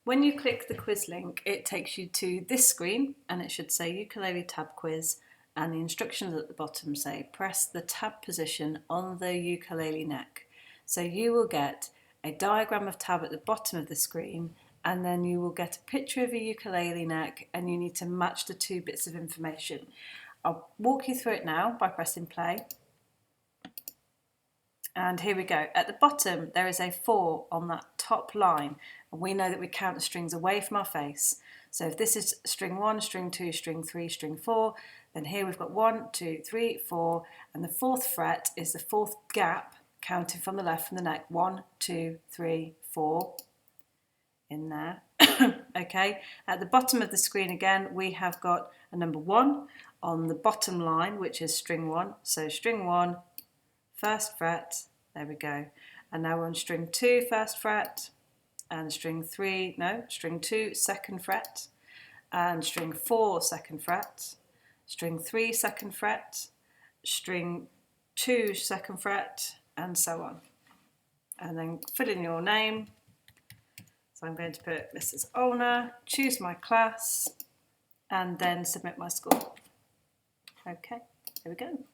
When you click the quiz link, it takes you to this screen and it should say Ukulele Tab Quiz, and the instructions at the bottom say press the tab position on the ukulele neck. So you will get a diagram of tab at the bottom of the screen, and then you will get a picture of a ukulele neck, and you need to match the two bits of information. I'll walk you through it now by pressing play. And here we go. At the bottom, there is a 4 on that top line. And we know that we count the strings away from our face. So if this is string 1, string 2, string 3, string 4, then here we've got 1, 2, 3, 4, and the 4th fret is the 4th gap, counting from the left from the neck. 1, 2, 3, 4 in there. Okay, at the bottom of the screen again, we have got a number 1 on the bottom line, which is string 1. So string 1, 1st fret, there we go. And now we're on string 2, 1st fret, and string 2, 2nd fret, and string 4, 2nd fret, string 3, 2nd fret, string 2, 2nd fret, and so on. And then fill in your name. So I'm going to put Mrs. Olner, choose my class, and then submit my score. Okay, here we go.